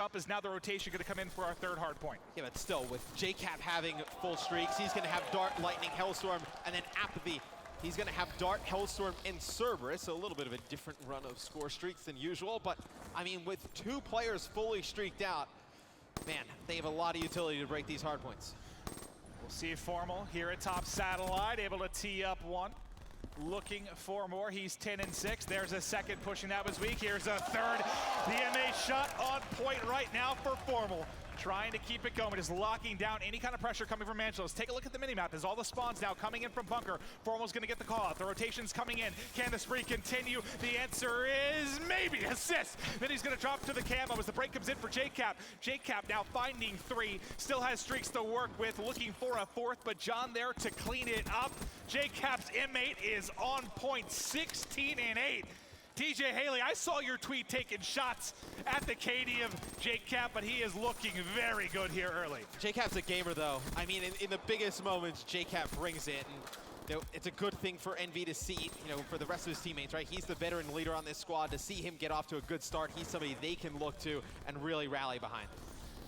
up is now the rotation going to come in for our third hard point. Yeah, but still, with JCap having full streaks, he's going to have Dart, Lightning, Hellstorm, and then Apathy. He's going to have Dart, Hellstorm, and Cerberus, so a little bit of a different run of score streaks than usual. But, I mean, with 2 players fully streaked out, man, they have a lot of utility to break these hard points. We'll see Formal here at top satellite, able to tee up one. Looking for more. He's 10-6. There's a second pushing that was weak. Here's a third. The MA shot on point right now for Formal. Trying to keep it going, just locking down any kind of pressure coming from Angelos. Take a look at the minimap. There's all the spawns now coming in from Bunker. Formal's going to get the call out. The rotation's coming in. Can the spree continue? The answer is maybe. Assist. Then he's going to drop to the camo as the break comes in for JCap. JCap now finding 3. Still has streaks to work with. Looking for a 4th, but John there to clean it up. JCap's M8 is on point, 16-8. TJ Haley, I saw your tweet taking shots at the KD of JCap, but he is looking very good here early. JCap's a gamer, though. I mean, in the biggest moments, JCap brings it. And, you know, it's a good thing for Envy to see, you know, for the rest of his teammates, right? He's the veteran leader on this squad. To see him get off to a good start, he's somebody they can look to and really rally behind.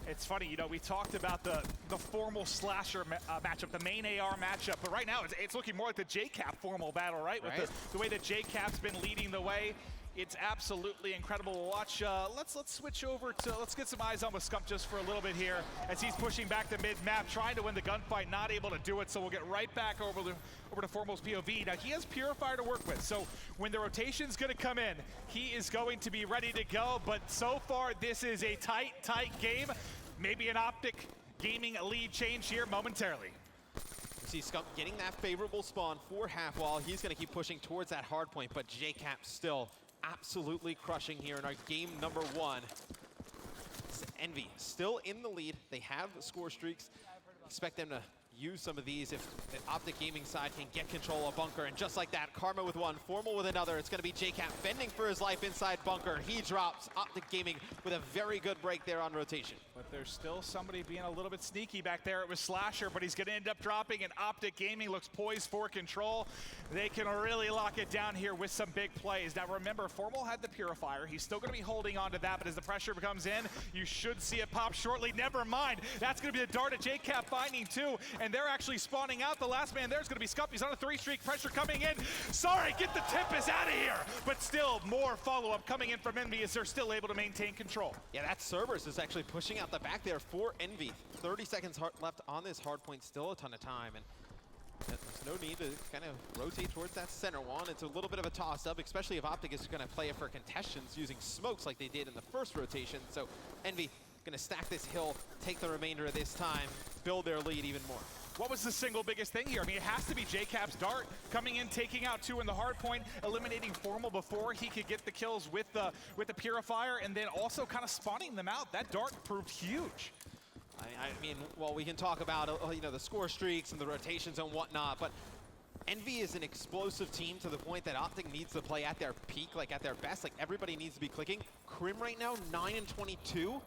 It's funny, you know, we talked about the Formal slasher matchup, the main AR matchup, but right now it's looking more like the JCap Formal battle, right? With the way that JCap's been leading the way. It's absolutely incredible to watch. Let's switch over to, let's get some eyes on with Scump just for a little bit here as he's pushing back to mid-map, trying to win the gunfight, not able to do it, so we'll get right back over to Formal's POV. Now, he has Purifier to work with, so when the rotation's going to come in, he is going to be ready to go, but so far, this is a tight game. Maybe an Optic gaming lead change here momentarily. You see Scump getting that favorable spawn for half wall. He's going to keep pushing towards that hard point, but JCap still absolutely crushing here in our game number 1. Envy still in the lead. They have score streaks. Expect them to use some of these if the Optic Gaming side can get control of Bunker. And just like that, Karma with one, Formal with another. It's going to be JCap fending for his life inside Bunker. He drops. Optic Gaming with a very good break there on rotation. But there's still somebody being a little bit sneaky back there. It was Slasher, but he's going to end up dropping, and Optic Gaming looks poised for control. They can really lock it down here with some big plays. Now remember, Formal had the Purifier. He's still going to be holding on to that, but as the pressure comes in, you should see it pop shortly. Never mind. That's going to be the dart at JCap finding 2, and they're actually spawning out. The last man there's going to be Scump. He's on a 3-streak. Pressure coming in. Sorry, get the Tempest out of here. But still, more follow-up coming in from Envy as they're still able to maintain control. Yeah, that Cerberus is actually pushing out the back there for Envy. 30 seconds left on this hard point. Still a ton of time, and there's no need to kind of rotate towards that center one. It's a little bit of a toss-up, especially if Optic is going to play it for contestants using smokes like they did in the first rotation. So Envy going to stack this hill, take the remainder of this time, build their lead even more. What was the single biggest thing here? I mean, it has to be JCap's dart coming in, taking out 2 in the hard point, eliminating Formal before he could get the kills with the Purifier, and then also kind of spawning them out. That dart proved huge. I mean, well, we can talk about you know, the score streaks and the rotations and whatnot, but Envy is an explosive team to the point that Optic needs to play at their peak, like at their best. Like, everybody needs to be clicking. Crim right now, 9-22.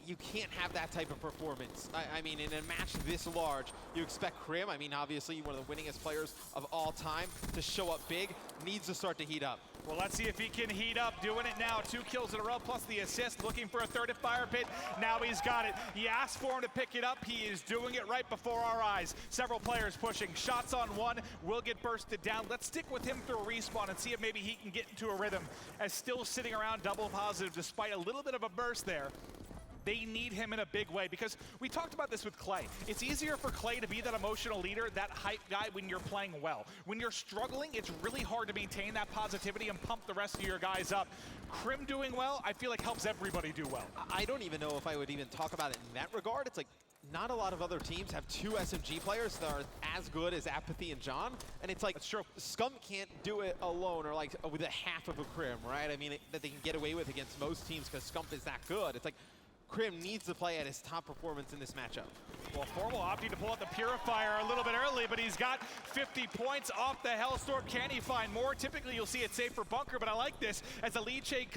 You can't have that type of performance. I mean, in a match this large, you expect Crim, I mean, obviously one of the winningest players of all time, to show up big, needs to start to heat up. Well, let's see if he can heat up. Doing it now. 2 kills in a row, plus the assist. Looking for a third at Fire Pit. Now he's got it. You asked for him to pick it up. He is doing it right before our eyes. Several players pushing. Shots on one will get bursted down. Let's stick with him through a respawn and see if maybe he can get into a rhythm. As still sitting around double positive despite a little bit of a burst there. They need him in a big way, because we talked about this with Clay. It's easier for Clay to be that emotional leader, that hype guy when you're playing well. When you're struggling, it's really hard to maintain that positivity and pump the rest of your guys up. Crim doing well, I feel like helps everybody do well. I don't even know if I would even talk about it in that regard. It's like, not a lot of other teams have 2 SMG players that are as good as Apathy and John, and it's like, that's true. Scump can't do it alone, or like with a half of a Crim, right? I mean, that they can get away with against most teams because Scump is that good. It's like, Crim needs to play at his top performance in this matchup. Well, Formal opting to pull out the Purifier a little bit early, but he's got 50 points off the Hellstorm. Can he find more? Typically, you'll see it safe for Bunker, but I like this. As the lead change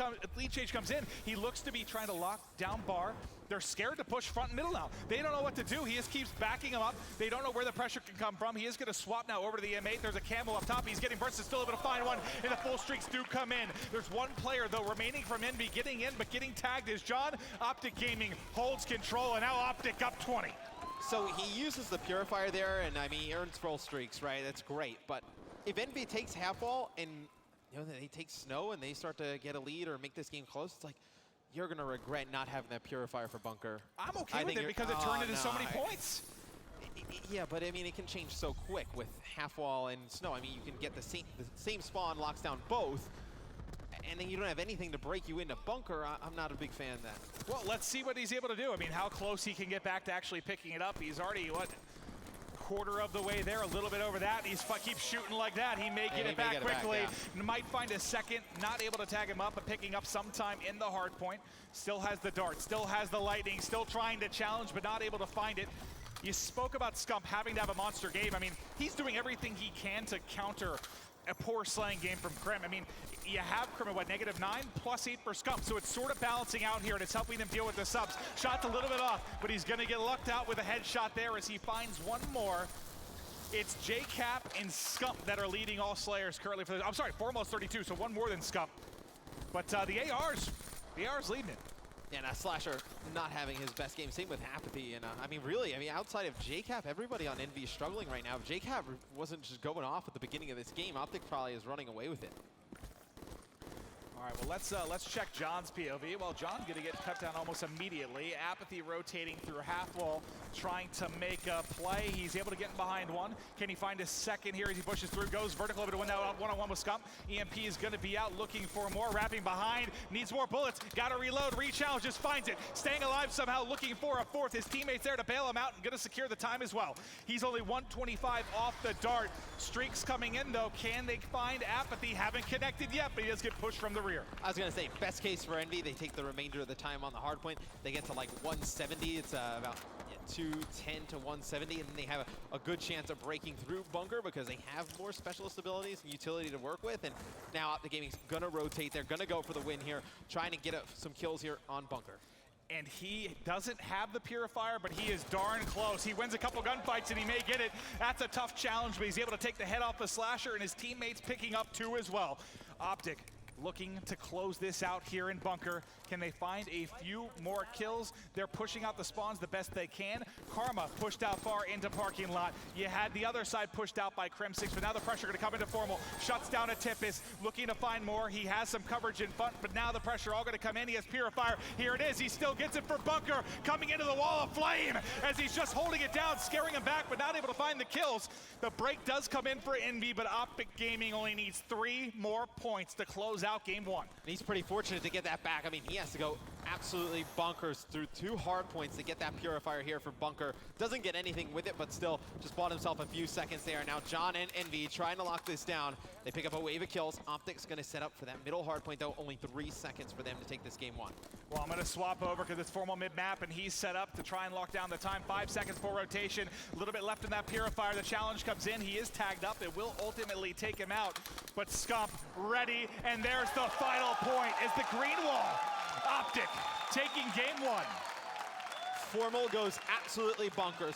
comes in, he looks to be trying to lock down Bar. They're scared to push front and middle now. They don't know what to do. He just keeps backing him up. They don't know where the pressure can come from. He is going to swap now over to the M8. There's a camo up top. He's getting burst. Is still able to find one, and the full streaks do come in. There's one player, though, remaining from Envy getting in, but getting tagged is John. Optic Gaming holds control, and now Optic up 20. So he uses the Purifier there, and I mean, he earns full streaks, right? That's great. But if Envy takes half wall and they take snow and they start to get a lead or make this game close, it's like, you're going to regret not having that Purifier for Bunker. I'm okay with it because it turned into so many points. Yeah, but I mean, it can change so quick with half wall and snow. I mean, you can get the same spawn, locks down both, and then you don't have anything to break you into Bunker. I'm not a big fan of that. Well, let's see what he's able to do. I mean, how close he can get back to actually picking it up. He's already, what, quarter of the way there, a little bit over that. He keeps shooting like that. He may get it back quickly. Might find a second, not able to tag him up, but picking up sometime in the hard point. Still has the dart, still has the lightning, still trying to challenge, but not able to find it. You spoke about Scump having to have a monster game. I mean, he's doing everything he can to counter a poor slaying game from Crim. I mean, you have Crim at what, -9, +8 for Scump, so it's sort of balancing out here, and it's helping them deal with the subs. Shot's a little bit off, but he's gonna get lucked out with a headshot there as he finds one more. It's JCap and Scump that are leading all Slayers currently for the, I'm sorry, Foremost 32, so one more than Scump. But the AR's leading it. Yeah, now Slasher not having his best game. Same with Apathy. And I mean, really, I mean, outside of JCap, everybody on Envy is struggling right now. If JCap wasn't just going off at the beginning of this game, Optic probably is running away with it. All right, well, let's check John's POV. Well, John's going to get cut down almost immediately. Apathy rotating through half wall, trying to make a play. He's able to get in behind one. Can he find a second here as he pushes through? Goes vertical, able to win that one-on-one with Scump. EMP is going to be out looking for more. Wrapping behind, needs more bullets. Got to reload, re-challenge, just finds it. Staying alive somehow, looking for a fourth. His teammates there to bail him out and going to secure the time as well. He's only 125 off the dart. Streaks coming in, though. Can they find Apathy? Haven't connected yet, but he does get pushed from the rear. I was going to say, best case for Envy, they take the remainder of the time on the hard point. They get to like 170. It's about 210 to 170, and then they have a good chance of breaking through Bunker because they have more specialist abilities and utility to work with. And now Optic Gaming's going to rotate. They're going to go for the win here, trying to get some kills here on Bunker. And he doesn't have the Purifier, but he is darn close. He wins a couple gunfights and he may get it. That's a tough challenge, but he's able to take the head off the Slasher, and his teammates picking up 2 as well. Optic looking to close this out here in Bunker. Can they find a few more kills? They're pushing out the spawns the best they can. Karma pushed out far into parking lot. You had the other side pushed out by Krem6, but now the pressure going to come into Formal. Shuts down a Tipis, looking to find more. He has some coverage in front, but now the pressure all going to come in. He has Purifier. Here it is. He still gets it for Bunker, coming into the wall of flame as he's just holding it down, scaring him back, but not able to find the kills. The break does come in for Envy, but Optic Gaming only needs 3 more points to close out game 1. And he's pretty fortunate to get that back. I mean, he has to go absolutely bonkers through 2 hard points to get that Purifier here for Bunker. Doesn't get anything with it, but still just bought himself a few seconds there. Now John and Envy trying to lock this down. They pick up a wave of kills. Optic's going to set up for that middle hard point, though. Only 3 seconds for them to take this game 1. Well, I'm going to swap over because it's Formal mid-map, and he's set up to try and lock down the time. 5 seconds for rotation. A little bit left in that Purifier. The challenge comes in. He is tagged up. It will ultimately take him out. But Scump ready, and there's the final point. Is the green wall. Optic taking game 1. Formal goes absolutely bonkers.